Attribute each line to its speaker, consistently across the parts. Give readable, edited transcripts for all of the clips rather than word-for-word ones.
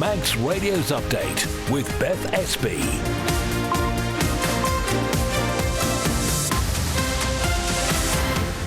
Speaker 1: Manx Radio's Update with Beth Espey.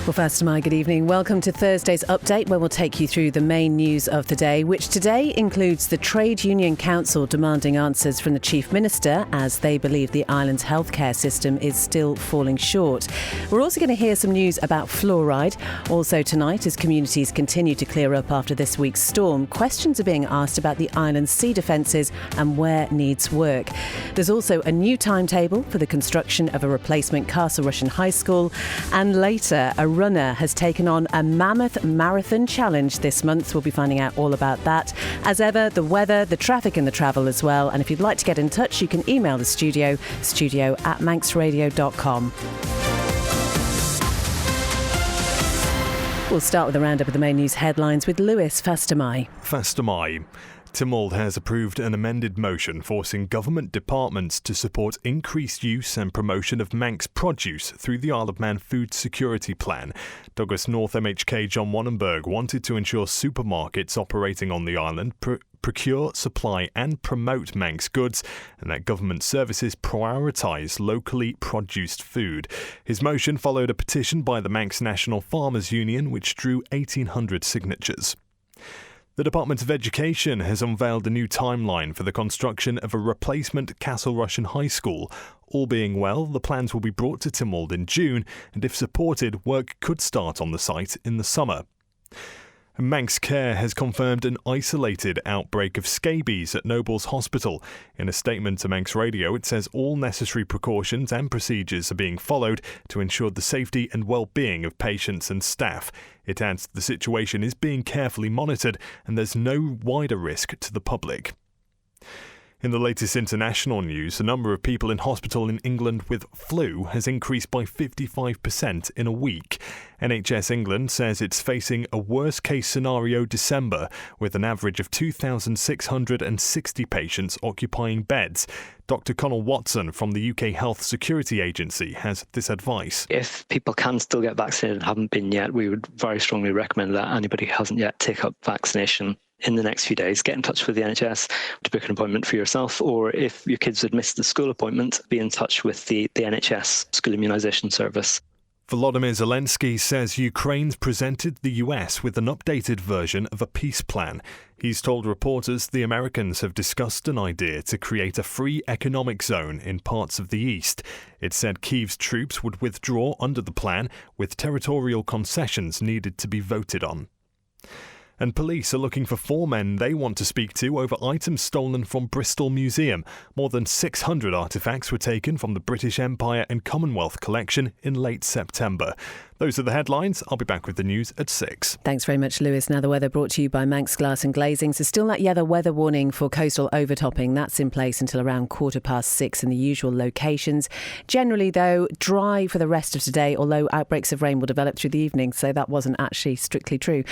Speaker 2: Well, first of all, good evening. Welcome to Thursday's update, where we'll take you through the main news of the day, which today includes the Trade Union Council demanding answers from the Chief Minister as they believe the island's healthcare system is still falling short. We're also going to hear some news about fluoride. Also tonight, as communities continue to clear up after this week's storm, questions are being asked about the island's sea defences and where needs work. There's also a new timetable for the construction of a replacement Castle Rushen High School, and later a runner has taken on a mammoth marathon challenge this month. We'll be finding out all about that. As ever, the weather, the traffic and the travel as well. And if you'd like to get in touch, you can email the studio@manxradio.com. We'll start with a roundup of the main news headlines with Lewis Fastamai.
Speaker 3: Tynwald has approved an amended motion forcing government departments to support increased use and promotion of Manx produce through the Isle of Man Food Security Plan. Douglas North MHK John Wannenberg wanted to ensure supermarkets operating on the island procure, supply and promote Manx goods, and that government services prioritise locally produced food. His motion followed a petition by the Manx National Farmers Union, which drew 1,800 signatures. The Department of Education has unveiled a new timeline for the construction of a replacement Castle Rushen High School. All being well, the plans will be brought to Tynwald in June, and if supported, work could start on the site in the summer. Manx Care has confirmed an isolated outbreak of scabies at Nobles Hospital. In a statement to Manx Radio, it says all necessary precautions and procedures are being followed to ensure the safety and well-being of patients and staff. It adds the situation is being carefully monitored and there's no wider risk to the public. In the latest international news, the number of people in hospital in England with flu has increased by 55% in a week. NHS England says it's facing a worst-case scenario December, with an average of 2,660 patients occupying beds. Dr. Connell Watson from the UK Health Security Agency has this advice.
Speaker 4: If people can still get vaccinated and haven't been yet, we would very strongly recommend that anybody who hasn't yet take up vaccination in the next few days. Get in touch with the NHS to book an appointment for yourself, or if your kids had missed the school appointment, be in touch with the NHS School Immunisation Service.
Speaker 3: Volodymyr Zelensky says Ukraine's presented the US with an updated version of a peace plan. He's told reporters the Americans have discussed an idea to create a free economic zone in parts of the east. It said Kyiv's troops would withdraw under the plan, with territorial concessions needed to be voted on. And police are looking for 4 men they want to speak to over items stolen from Bristol Museum. More than 600 artefacts were taken from the British Empire and Commonwealth collection in late September. Those are the headlines. I'll be back with the news at 6.
Speaker 2: Thanks very much, Lewis. Now the weather brought to you by Manx Glass and Glazing. So still that yellow weather warning for coastal overtopping. That's in place until around 6:15 in the usual locations. Generally, though, dry for the rest of today, although outbreaks of rain will develop through the evening, so that wasn't actually strictly true.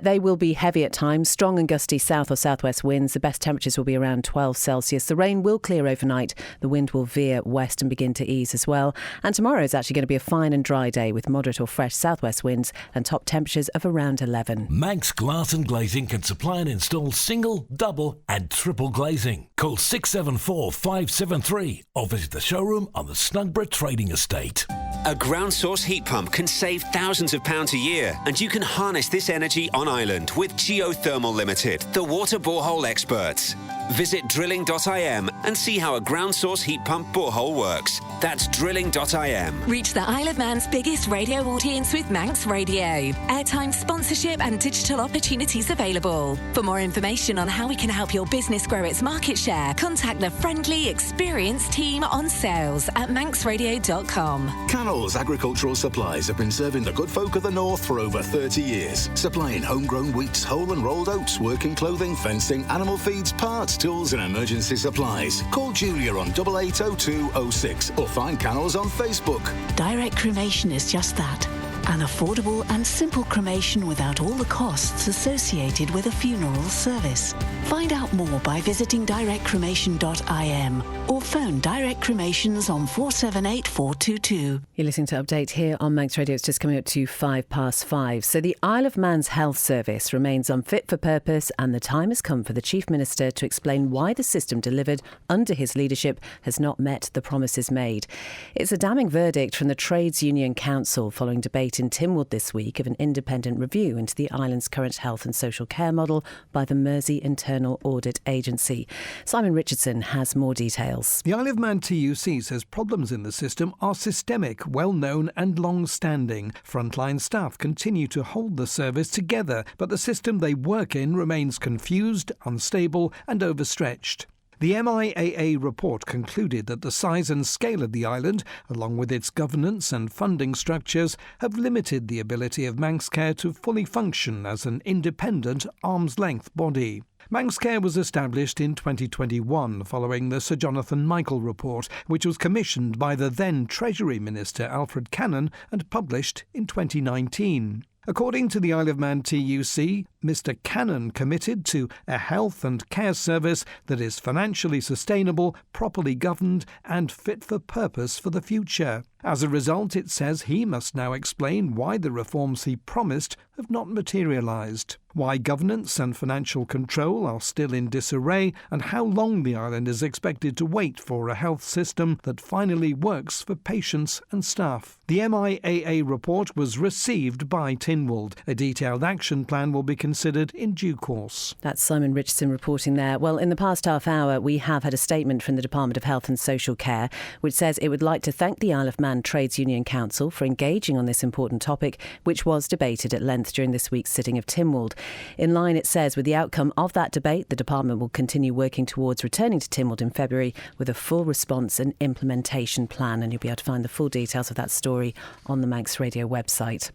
Speaker 2: They will be heavy at times, strong and gusty south or southwest winds. The best temperatures will be around 12 Celsius. The rain will clear overnight. The wind will veer west and begin to ease as well. And tomorrow is actually going to be a fine and dry day with moderate or fresh southwest winds and top temperatures of around 11.
Speaker 1: Manx Glass and Glazing can supply and install single, double and triple glazing. Call 674 573 or visit the showroom on the Snugborough Trading Estate.
Speaker 5: A ground source heat pump can save thousands of pounds a year, and you can harness this energy on island with Geothermal Limited, the water borehole experts. Visit drilling.im and see how a ground source heat pump borehole works. That's drilling.im.
Speaker 6: Reach the Isle of Man's biggest radio audience with Manx Radio. Airtime, sponsorship and digital opportunities available. For more information on how we can help your business grow its market share, contact the friendly, experienced team on sales at manxradio.com.
Speaker 7: Cannell's Agricultural Supplies have been serving the good folk of the North for over 30 years, supplying homegrown wheats, whole and rolled oats, working clothing, fencing, animal feeds, parts, tools and emergency supplies. Call Julia on 880206 or find Cannell's on Facebook.
Speaker 8: Direct cremation is just that. An affordable and simple cremation without all the costs associated with a funeral service. Find out more by visiting directcremation.im or phone Direct Cremations on 478 422.
Speaker 2: You're listening to Update here on Manx Radio. It's just coming up to 5:05. So the Isle of Man's health service remains unfit for purpose, and the time has come for the Chief Minister to explain why the system delivered under his leadership has not met the promises made. It's a damning verdict from the Trades Union Council following debate in Tynwald this week of an independent review into the island's current health and social care model by the Mersey Internal Audit Agency. Simon Richardson has more details.
Speaker 9: The Isle of Man TUC says problems in the system are systemic, well-known and long-standing. Frontline staff continue to hold the service together, but the system they work in remains confused, unstable and overstretched. The MIAA report concluded that the size and scale of the island, along with its governance and funding structures, have limited the ability of Manx Care to fully function as an independent, arm's-length body. Manx Care was established in 2021 following the Sir Jonathan Michael report, which was commissioned by the then Treasury Minister Alfred Cannon and published in 2019. According to the Isle of Man TUC, Mr Cannon committed to a health and care service that is financially sustainable, properly governed and fit for purpose for the future. As a result, it says he must now explain why the reforms he promised have not materialised, why governance and financial control are still in disarray, and how long the island is expected to wait for a health system that finally works for patients and staff. The MIAA report was received by Tynwald. A detailed action plan will be considered in due course.
Speaker 2: That's Simon Richardson reporting there. Well, in the past half hour, we have had a statement from the Department of Health and Social Care, which says it would like to thank the Isle of Man Trades Union Council for engaging on this important topic, which was debated at length during this week's sitting of Tynwald. In line, it says, with the outcome of that debate, the department will continue working towards returning to Tynwald in February with a full response and implementation plan. And you'll be able to find the full details of that story on the Manx Radio website.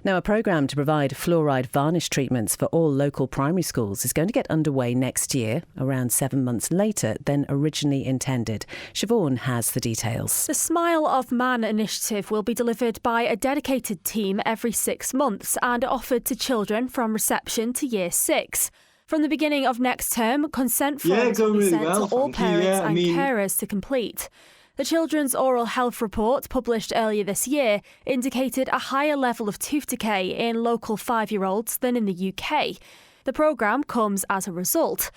Speaker 2: Now, a programme to provide fluoride varnish treatments for all local primary schools is going to get underway next year, around 7 months later than originally intended. Siobhan has the details.
Speaker 10: The Smile of Man initiative will be delivered by a dedicated team every 6 months and offered to children from reception to year 6. From the beginning of next term, consent forms will be sent to all parents and carers to complete. The Children's Oral Health Report, published earlier this year, indicated a higher level of tooth decay in local 5-year-olds than in the UK. The programme comes as a result.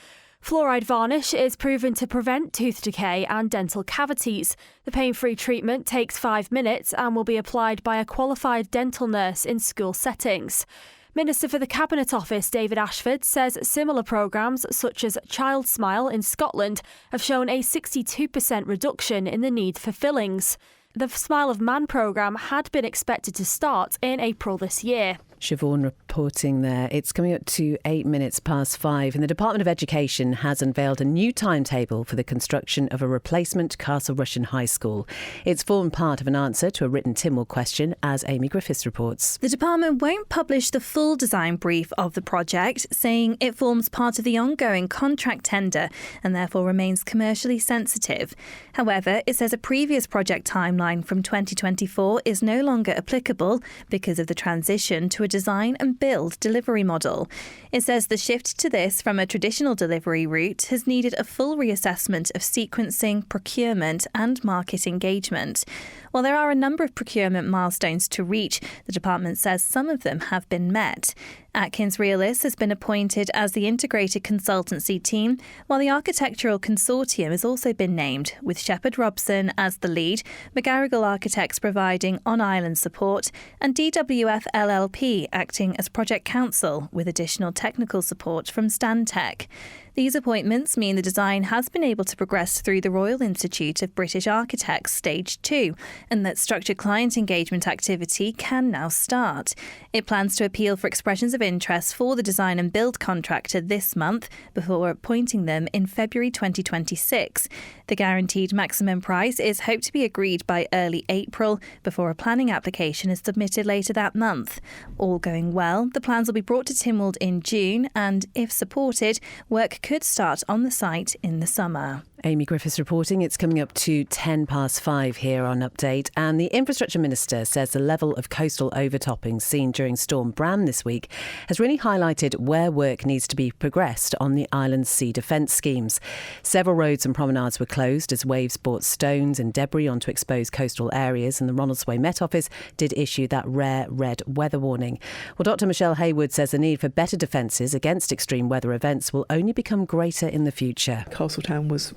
Speaker 10: Fluoride varnish is proven to prevent tooth decay and dental cavities. The pain-free treatment takes 5 minutes and will be applied by a qualified dental nurse in school settings. Minister for the Cabinet Office, David Ashford, says similar programmes such as Child Smile in Scotland have shown a 62% reduction in the need for fillings. The Smile of Man programme had been expected to start in April this year.
Speaker 2: Siobhan reporting there. It's coming up to 8 minutes past 5, and the Department of Education has unveiled a new timetable for the construction of a replacement Castle Rushen High School. It's formed part of an answer to a written Tynwald question, as Amy Griffiths reports.
Speaker 11: The department won't publish the full design brief of the project, saying it forms part of the ongoing contract tender and therefore remains commercially sensitive. However, it says a previous project timeline from 2024 is no longer applicable because of the transition to a design and build delivery model. It says the shift to this from a traditional delivery route has needed a full reassessment of sequencing, procurement and market engagement. While there are a number of procurement milestones to reach, the department says some of them have been met. Atkins Realis has been appointed as the integrated consultancy team, while the architectural consortium has also been named, with Shepherd Robson as the lead, McGarrigle Architects providing on-island support, and DWF LLP acting as project counsel with additional technical support from Stantec. These appointments mean the design has been able to progress through the Royal Institute of British Architects Stage 2 and that structured client engagement activity can now start. It plans to appeal for expressions of interest for the design and build contractor this month before appointing them in February 2026. The guaranteed maximum price is hoped to be agreed by early April before a planning application is submitted later that month. All going well, the plans will be brought to Tynwald in June and, if supported, work could start on the site in the summer.
Speaker 2: Amy Griffiths reporting. It's coming up to 5:10 here on Update. And the Infrastructure Minister says the level of coastal overtopping seen during Storm Bram this week has really highlighted where work needs to be progressed on the island's sea defence schemes. Several roads and promenades were closed as waves brought stones and debris onto exposed coastal areas, and the Ronaldsway Met Office did issue that rare red weather warning. Well, Dr Michelle Haywood says the need for better defences against extreme weather events will only become greater in the future.
Speaker 12: Castletown was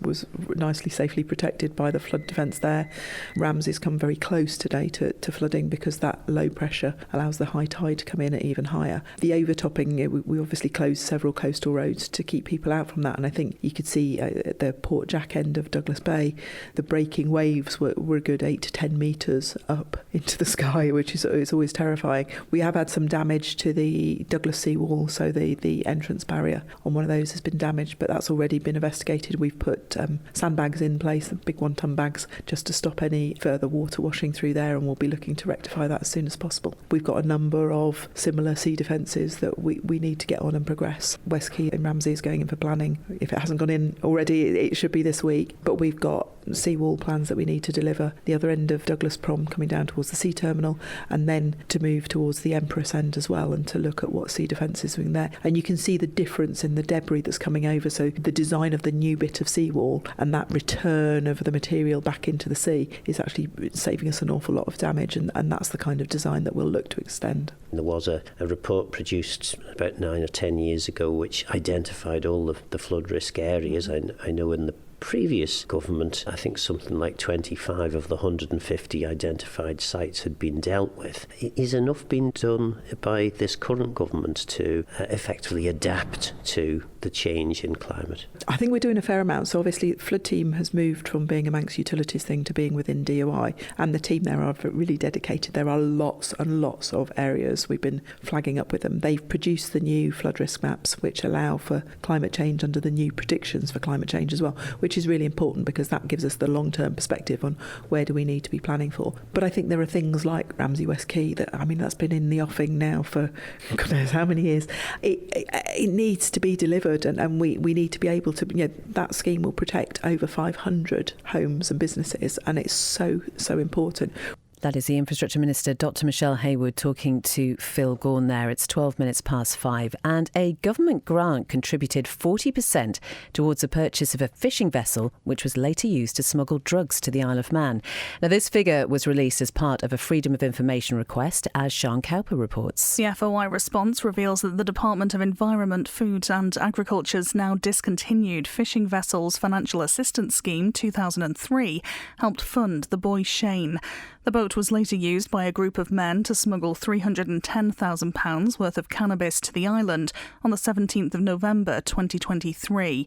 Speaker 12: nicely safely protected by the flood defence there. Ramsey's come very close today to flooding because that low pressure allows the high tide to come in at even higher. The overtopping, we obviously closed several coastal roads to keep people out from that, and I think you could see at the Port Jack end of Douglas Bay, the breaking waves were a good 8 to 10 metres up into the sky, which is always terrifying. We have had some damage to the Douglas seawall, so the entrance barrier on one of those has been damaged, but that's already been investigated. We've put sandbags in place, the big 1-ton bags, just to stop any further water washing through there, and we'll be looking to rectify that as soon as possible. We've got a number of similar sea defences that we need to get on and progress. West Quay in Ramsey is going in for planning. If it hasn't gone in already, it should be this week, but we've got seawall plans that we need to deliver. The other end of Douglas Prom coming down towards the sea terminal, and then to move towards the Empress end as well, and to look at what sea defences are there. And you can see the difference in the debris that's coming over, so the design of the new bit of seawall and that return of the material back into the sea is actually saving us an awful lot of damage, and that's the kind of design that we'll look to extend.
Speaker 13: There was a report produced about 9 or 10 years ago which identified all of the flood risk areas. I know in the previous government, I think something like 25 of the 150 identified sites had been dealt with. Is enough being done by this current government to effectively adapt to the change in climate?
Speaker 12: I think we're doing a fair amount. So obviously Flood Team has moved from being a Manx Utilities thing to being within DOI, and the team there are really dedicated. There are lots and lots of areas we've been flagging up with them. They've produced the new flood risk maps which allow for climate change under the new predictions for climate change as well, which is really important because that gives us the long-term perspective on where do we need to be planning for. But I think there are things like Ramsey West Quay that's been in the offing now for God knows how many years. It needs to be delivered, and we need to be able to, that scheme will protect over 500 homes and businesses, and it's so important.
Speaker 2: That is the Infrastructure Minister, Dr Michelle Haywood, talking to Phil Gaughan there. It's 5:12. And a government grant contributed 40% towards the purchase of a fishing vessel, which was later used to smuggle drugs to the Isle of Man. Now, this figure was released as part of a Freedom of Information request, as Sian Cowper reports.
Speaker 14: The FOI response reveals that the Department of Environment, Food and Agriculture's now discontinued Fishing Vessels Financial Assistance Scheme 2003 helped fund the Boy Shane. The boat was later used by a group of men to smuggle £310,000 worth of cannabis to the island on the 17th of November 2023.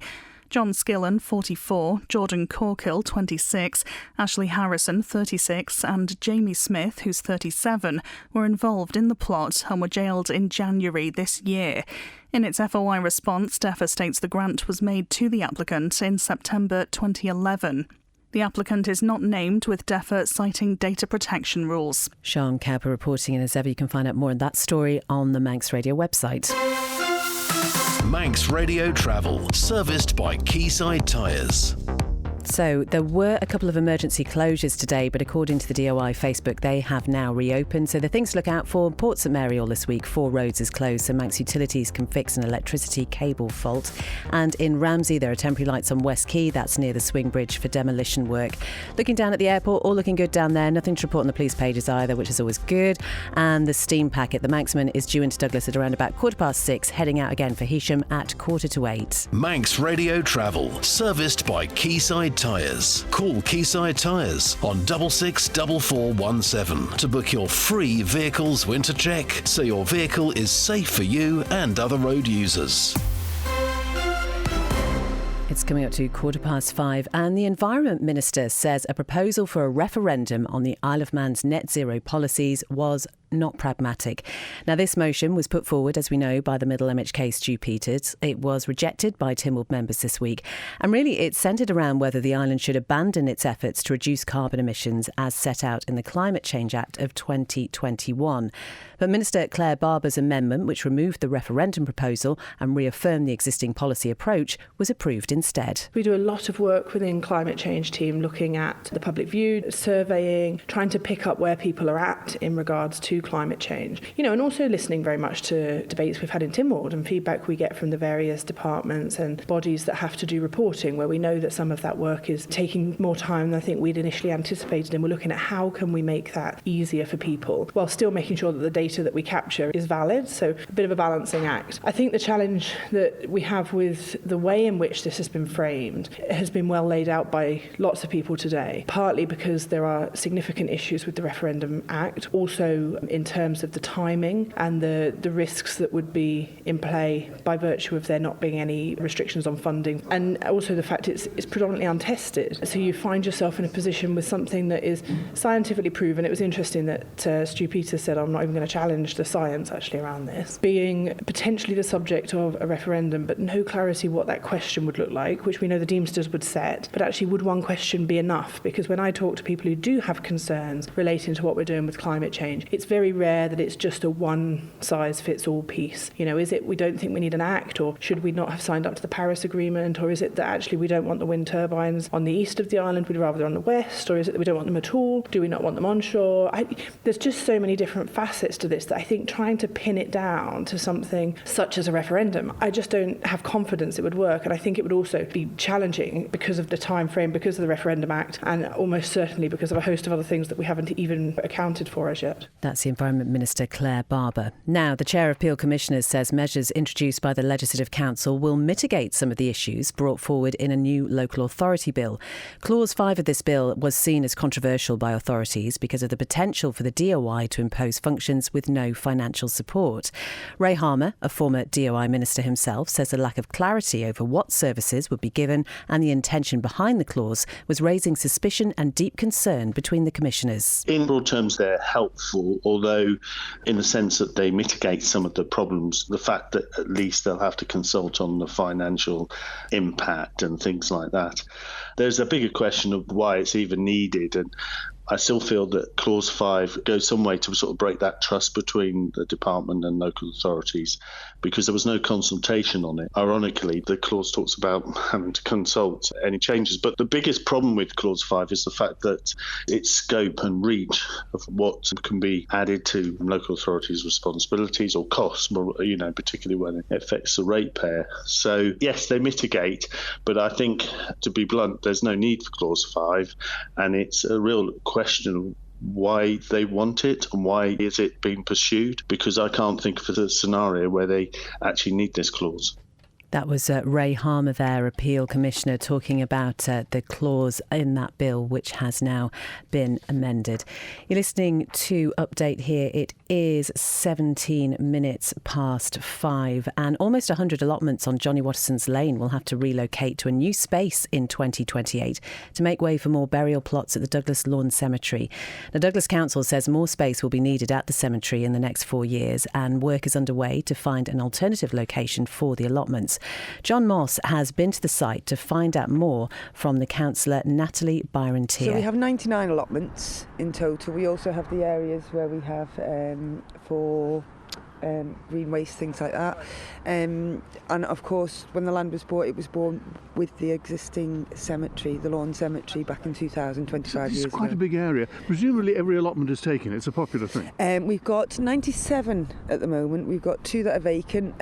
Speaker 14: John Skillen, 44, Jordan Corkill, 26, Ashley Harrison, 36 and Jamie Smith, who's 37, were involved in the plot and were jailed in January this year. In its FOI response, DEFA states the grant was made to the applicant in September 2011. The applicant is not named, with DEFA citing data protection rules.
Speaker 2: Sian Cowper reporting, and as ever you can find out more on that story on the Manx Radio website.
Speaker 1: Manx Radio Travel, serviced by Quayside Tyres.
Speaker 2: So there were a couple of emergency closures today, but according to the DOI Facebook, they have now reopened. So the things to look out for: Port St Mary all this week, 4 roads is closed, so Manx Utilities can fix an electricity cable fault. And in Ramsey, there are temporary lights on West Quay, that's near the swing bridge, for demolition work. Looking down at the airport, all looking good down there. Nothing to report on the police pages either, which is always good. And the steam packet, the Manxman, is due into Douglas at around about 6:15, heading out again for Heysham at 7:45.
Speaker 1: Manx Radio Travel, serviced by Quayside Tyres. Call Quayside Tyres on 664417 to book your free vehicles winter check, so your vehicle is safe for you and other road users.
Speaker 2: It's coming up to 5:15, and the Environment Minister says a proposal for a referendum on the Isle of Man's net zero policies was not pragmatic. Now, this motion was put forward, as we know, by the Middle MHK Stu Peters. It was rejected by Tynwald members this week. And really, it's centred around whether the island should abandon its efforts to reduce carbon emissions as set out in the Climate Change Act of 2021. But Minister Claire Barber's amendment, which removed the referendum proposal and reaffirmed the existing policy approach, was approved instead.
Speaker 15: We do a lot of work within Climate Change team looking at the public view, surveying, trying to pick up where people are at in regards to climate change. And also listening very much to debates we've had in Tynwald and feedback we get from the various departments and bodies that have to do reporting, where we know that some of that work is taking more time than I think we'd initially anticipated, and we're looking at how can we make that easier for people while still making sure that the data that we capture is valid. So a bit of a balancing act. I think the challenge that we have with the way in which this has been framed has been well laid out by lots of people today, partly because there are significant issues with the Referendum Act, also in terms of the timing and the risks that would be in play by virtue of there not being any restrictions on funding, and also the fact it's predominantly untested. So you find yourself in a position with something that is scientifically proven. It was interesting that Stu Peters said, I'm not even going to challenge the science actually around this, being potentially the subject of a referendum, but no clarity what that question would look like, which we know the Deemsters would set. But actually, would one question be enough? Because when I talk to people who do have concerns relating to what we're doing with climate change, it's very rare that it's just a one-size-fits-all piece. Is it we don't think we need an act, or should we not have signed up to the Paris Agreement, or is it that actually we don't want the wind turbines on the east of the island, we'd rather they're on the west, or is it that we don't want them at all? Do we not want them onshore? There's just so many different facets to this that I think trying to pin it down to something such as a referendum, I just don't have confidence it would work. And I think it would also be challenging because of the time frame, because of the Referendum Act, and almost certainly because of a host of other things that we haven't even accounted for as yet.
Speaker 2: That's the Environment Minister Claire Barber. Now, the Chair of Peel Commissioners says measures introduced by the Legislative Council will mitigate some of the issues brought forward in a new local authority bill. Clause 5 of this bill was seen as controversial by authorities because of the potential for the DOI to impose functions with no financial support. Ray Harmer, a former DOI minister himself, says the lack of clarity over what services would be given and the intention behind the clause was raising suspicion and deep concern between the commissioners.
Speaker 16: In broad terms, they're helpful, although in the sense that they mitigate some of the problems, the fact that at least they'll have to consult on the financial impact and things like that. There's a bigger question of why it's even needed, and I still feel that Clause 5 goes some way to sort of break that trust between the department and local authorities, because there was no consultation on it. Ironically, the clause talks about having to consult any changes. But the biggest problem with Clause 5 is the fact that its scope and reach of what can be added to local authorities' responsibilities or costs, particularly when it affects the ratepayer. So, yes, they mitigate, but I think, to be blunt, there's no need for Clause 5, and it's a real question of why they want it and why is it being pursued, because I can't think of a scenario where they actually need this clause.
Speaker 2: That was Ray Harmer there, Appeal Commissioner, talking about the clause in that bill which has now been amended. You're listening to Update here. It is 17 minutes past 5 and almost 100 allotments on Johnny Watterson's Lane will have to relocate to a new space in 2028 to make way for more burial plots at the Douglas Lawn Cemetery. The Douglas Council says more space will be needed at the cemetery in the next 4 years and work is underway to find an alternative location for the allotments. John Moss has been to the site to find out more from the councillor Natalie Byron-Tier.
Speaker 17: So we have 99 allotments in total. We also have the areas where we have for green waste, things like that. And of course, when the land was bought, it was bought with the existing cemetery, the Lawn Cemetery, back in 2025 years ago.
Speaker 18: It's quite a big area. Presumably every allotment is taken. It's a popular thing.
Speaker 17: We've got 97 at the moment. We've got 2 that are vacant.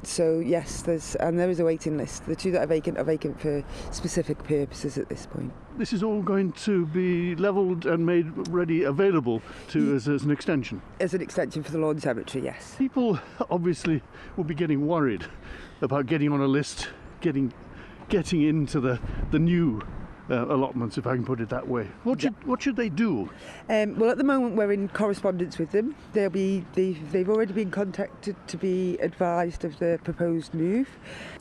Speaker 17: So yes, there is a waiting list. The 2 that are vacant for specific purposes at this point.
Speaker 18: This is all going to be levelled and made ready, available to as an extension?
Speaker 17: As an extension for the Lawn Cemetery, yes.
Speaker 18: People obviously will be getting worried about getting on a list, getting into the new allotments, if I can put it that way. What should they do?
Speaker 17: Well, at the moment we're in correspondence with them. They've already been contacted to be advised of the proposed move.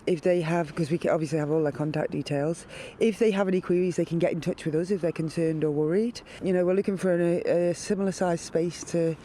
Speaker 17: If they have, because we obviously have all their contact details, if they have any queries, they can get in touch with us if they're concerned or worried. We're looking for a similar sized space to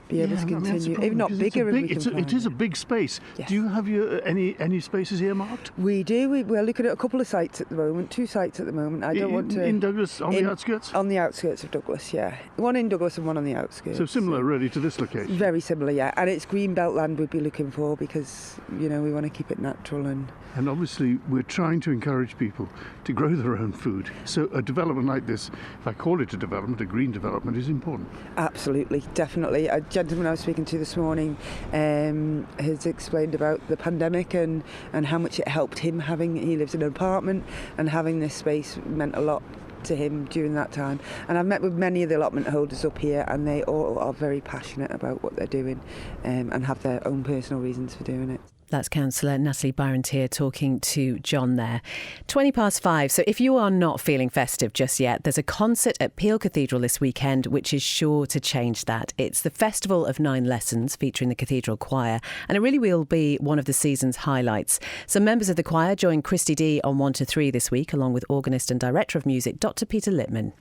Speaker 17: be able to continue, if not bigger.
Speaker 18: It is a big space.
Speaker 17: Yes.
Speaker 18: Do you have any spaces earmarked?
Speaker 17: We do. We're looking at a couple of sites at the moment, 2 sites at the moment. I don't want to...
Speaker 18: In Douglas, on the outskirts?
Speaker 17: On the outskirts of Douglas, yeah. One in Douglas and one on the outskirts.
Speaker 18: So similar, really, to this location?
Speaker 17: Very similar, yeah. And it's green belt land we'd be looking for because, we want to keep it natural and...
Speaker 18: And obviously, we're trying to encourage people to grow their own food. So a development like this, if I call it a development, a green development, is important.
Speaker 17: Absolutely, definitely. A gentleman I was speaking to this morning has explained about the pandemic and how much it helped him. He lives in an apartment, and having this space meant a lot to him during that time. And I've met with many of the allotment holders up here, and they all are very passionate about what they're doing and have their own personal reasons for doing it.
Speaker 2: That's Councillor Natalie Byron-Tier talking to John there. 5:20. So if you are not feeling festive just yet, there's a concert at Peel Cathedral this weekend which is sure to change that. It's the Festival of 9 Lessons featuring the Cathedral Choir, and it really will be one of the season's highlights. Some members of the choir join Christy D on 1 to 3 this week, along with organist and director of music Dr. Peter Littman.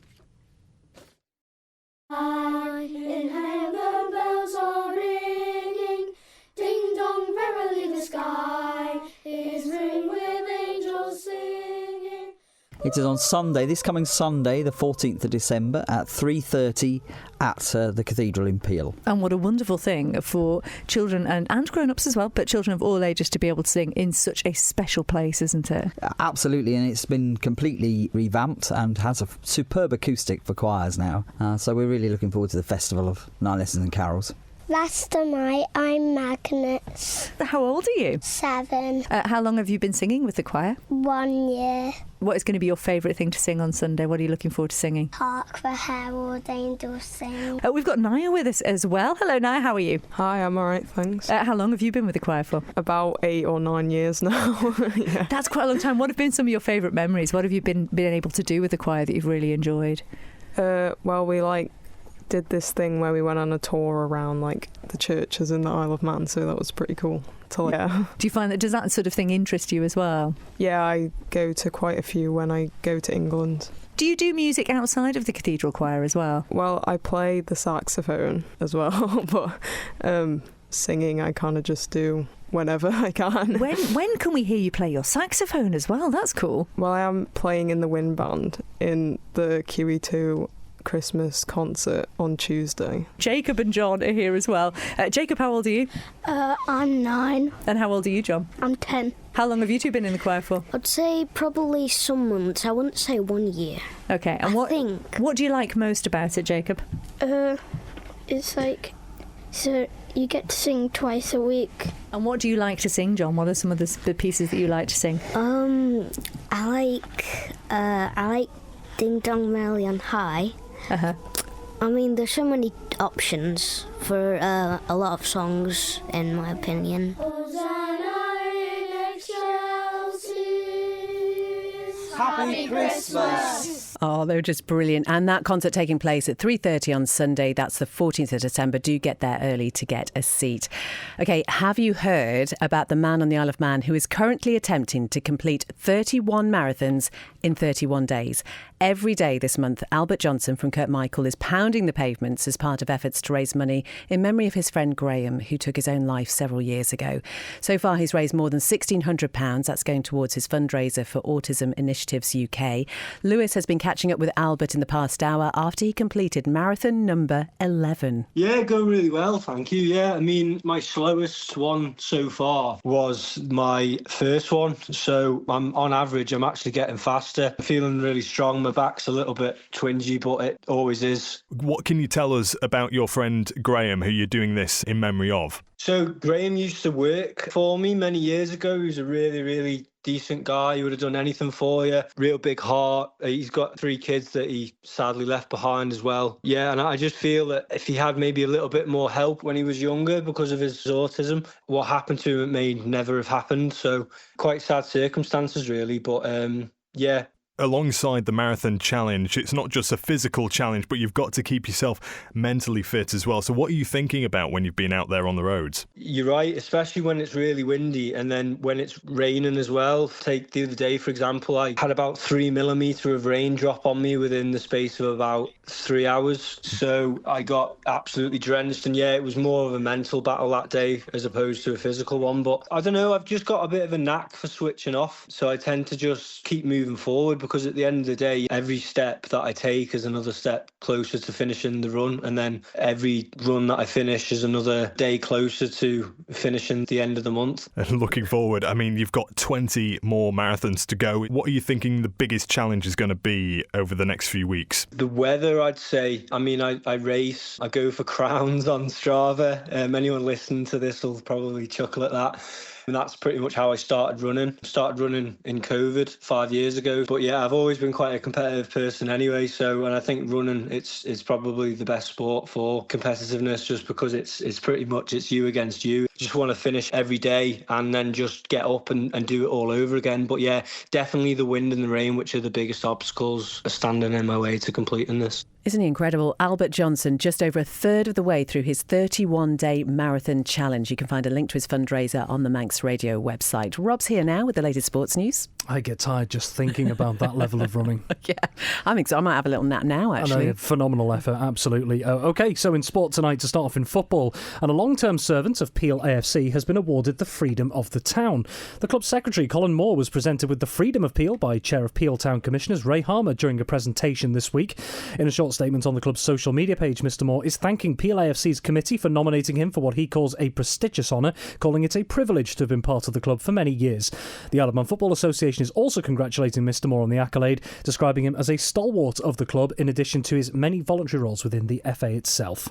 Speaker 19: In heaven bells are ringing, ding dong, verily the sky is ringed with angels singing.
Speaker 20: It is on Sunday, this coming Sunday, the 14th of December at 3:30 at the Cathedral in Peel.
Speaker 21: And what a wonderful thing for children and grown-ups as well, but children of all ages to be able to sing in such a special place, isn't it?
Speaker 20: Absolutely, and it's been completely revamped and has a superb acoustic for choirs now. So we're really looking forward to the Festival of 9 Lessons and Carols.
Speaker 19: Last night, I'm Magnus.
Speaker 21: How old are you?
Speaker 19: 7.
Speaker 21: How long have you been singing with the choir?
Speaker 19: 1 year.
Speaker 21: What is going to be your favourite thing to sing on Sunday? What are you looking forward to singing?
Speaker 19: Hark the herald angels sing.
Speaker 21: We've got Naya with us as well. Hello, Naya, how are you?
Speaker 22: Hi, I'm all right, thanks.
Speaker 21: How long have you been with the choir for?
Speaker 22: About 8 or 9 years now. Yeah.
Speaker 21: That's quite a long time. What have been some of your favourite memories? What have you been able to do with the choir that you've really enjoyed?
Speaker 22: Well, we did this thing where we went on a tour around the churches in the Isle of Man, so that was pretty cool. Yeah.
Speaker 21: Do you find does that sort of thing interest you as well?
Speaker 22: Yeah, I go to quite a few when I go to England.
Speaker 21: Do you do music outside of the cathedral choir as well?
Speaker 22: Well, I play the saxophone as well, but singing I kind of just do whenever I can.
Speaker 21: When can we hear you play your saxophone as well? That's cool.
Speaker 22: Well, I am playing in the wind band in the QE2 Christmas concert on Tuesday.
Speaker 21: Jacob and John are here as well. Jacob, how old are you?
Speaker 19: I'm 9.
Speaker 21: And how old are you, John?
Speaker 19: I'm 10.
Speaker 21: How long have you two been in the choir for?
Speaker 19: I'd say probably some months. I wouldn't say 1 year.
Speaker 21: Okay, and what do you like most about it, Jacob?
Speaker 19: It's so you get to sing twice a week.
Speaker 21: And what do you like to sing, John? What are some of the pieces that you like to sing?
Speaker 19: I like Ding Dong Merrily on High.
Speaker 21: Uh-huh.
Speaker 19: I mean, there's so many options for a lot of songs, in my opinion.
Speaker 23: Happy Christmas!
Speaker 2: Oh, they're just brilliant. And that concert taking place at 3:30 on Sunday. That's the 14th of December. Do get there early to get a seat. OK, have you heard about the man on the Isle of Man who is currently attempting to complete 31 marathons in 31 days? Every day this month, Albert Johnson from Kirkmichael is pounding the pavements as part of efforts to raise money in memory of his friend Graham, who took his own life several years ago. So far, he's raised more than £1,600. That's going towards his fundraiser for Autism Initiatives UK. Lewis has been catching up with Albert in the past hour after he completed marathon number 11.
Speaker 24: Yeah, going really well, thank you. Yeah, I mean, my slowest one so far was my first one. So on average, I'm actually getting faster. I'm feeling really strong. My back's a little bit twingy, but it always is.
Speaker 3: What can you tell us about your friend Graham, who you're doing this in memory of?
Speaker 24: So Graham used to work for me many years ago. He was a really, really decent guy. He would have done anything for you. Real big heart. He's got 3 kids that he sadly left behind as well. Yeah, and I just feel that if he had maybe a little bit more help when he was younger because of his autism, what happened to him may never have happened. So quite sad circumstances, really. But yeah,
Speaker 3: alongside the marathon challenge, it's not just a physical challenge, but you've got to keep yourself mentally fit as well. So what are you thinking about when you've been out there on the roads?
Speaker 24: You're right, especially when it's really windy and then when it's raining as well. Take the other day, for example, I had about 3 millimetre of rain drop on me within the space of about 3 hours. So I got absolutely drenched, and yeah, it was more of a mental battle that day as opposed to a physical one. But I don't know, I've just got a bit of a knack for switching off. So I tend to just keep moving forward, because at the end of the day, every step that I take is another step closer to finishing the run, and then every run that I finish is another day closer to finishing the end of the month.
Speaker 3: And looking forward, I mean, you've got 20 more marathons to go. What are you thinking the biggest challenge is going to be over the next few weeks?
Speaker 24: The weather, I'd say. I mean, I race, I go for crowns on Strava. Anyone listening to this will probably chuckle at that. And that's pretty much how I started running. Started running in COVID 5 years ago. But yeah, I've always been quite a competitive person anyway. So, and I think running, it's probably the best sport for competitiveness, just because it's pretty much it's you against you. Just want to finish every day and then just get up and do it all over again. But yeah, definitely the wind and the rain, which are the biggest obstacles, are standing in my way to completing this.
Speaker 2: Isn't he incredible? Albert Johnson, just over a third of the way through his 31-day marathon challenge. You can find a link to his fundraiser on the Manx Radio website. Rob's here now with the latest sports news.
Speaker 4: I get tired just thinking about that level of running.
Speaker 2: Yeah, I'm excited. I might have a little nap now, actually.
Speaker 4: I know, phenomenal effort, absolutely. OK, so in sport tonight, to start off in football, and a long-term servant of Peel AFC has been awarded the Freedom of the Town. The club's secretary, Colin Moore, was presented with the Freedom of Peel by Chair of Peel Town Commissioners Ray Harmer during a presentation this week. In a short statement on the club's social media page, Mr Moore is thanking Peel AFC's committee for nominating him for what he calls a prestigious honour, calling it a privilege to have been part of the club for many years. The Isle of Man Football Association is also congratulating Mr Moore on the accolade, describing him as a stalwart of the club in addition to his many voluntary roles within the FA itself.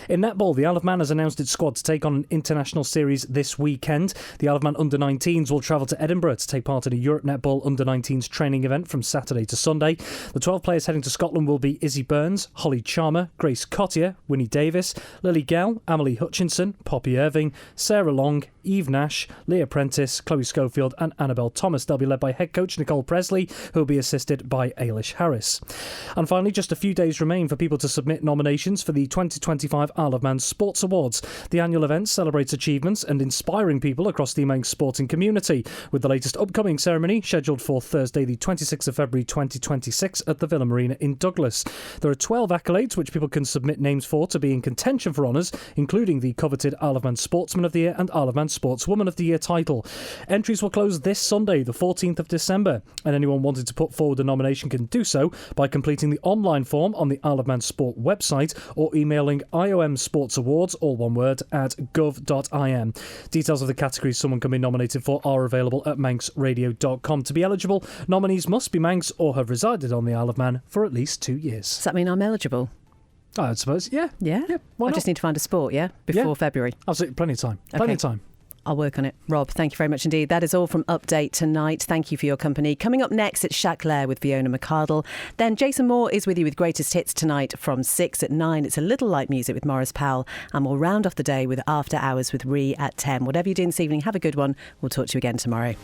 Speaker 4: In netball, the Isle of Man has announced its squad to take on an international series this weekend. The Isle of Man under-19s will travel to Edinburgh to take part in a Europe Netball under-19s training event from Saturday to Sunday. The 12 players heading to Scotland will be Izzy Burns, Holly Charmer, Grace Cottier, Winnie Davis, Lily Gell, Amelie Hutchinson, Poppy Irving, Sarah Long, Eve Nash, Leah Prentice, Chloe Schofield and Annabelle Thomas. They'll be led by head coach Nicole Presley, who will be assisted by Ailish Harris. And finally, just a few days remain for people to submit nominations for the 2025 Isle of Man Sports Awards. The annual event celebrates achievements and inspiring people across the Manx sporting community, with the latest upcoming ceremony scheduled for Thursday the 26th of February 2026 at the Villa Marina in Douglas. There are 12 accolades which people can submit names for to be in contention for honours, including the coveted Isle of Man Sportsman of the Year and Isle of Man Sportswoman of the Year title. Entries will close this Sunday, the 14th of December, and anyone wanting to put forward a nomination can do so by completing the online form on the Isle of Man Sport website or emailing IOM Sports Awards, all one word, at gov.im. Details of the categories someone can be nominated for are available at manxradio.com. To be eligible, nominees must be Manx or have resided on the Isle of Man for at least 2 years.
Speaker 2: Does that mean I'm eligible?
Speaker 4: I suppose, yeah.
Speaker 2: Yeah?
Speaker 4: Why
Speaker 2: I
Speaker 4: not?
Speaker 2: just need to find a sport, yeah? Before February.
Speaker 4: Absolutely, plenty of time. Plenty of time.
Speaker 2: I'll work on it. Rob, thank you very much indeed. That is all from Update tonight. Thank you for your company. Coming up next, it's Shaq Lair with Fiona McCardle. Then Jason Moore is with you with Greatest Hits tonight from 6 at 9. It's a little light music with Morris Powell. And we'll round off the day with After Hours with Ree at 10. Whatever you're doing this evening, have a good one. We'll talk to you again tomorrow.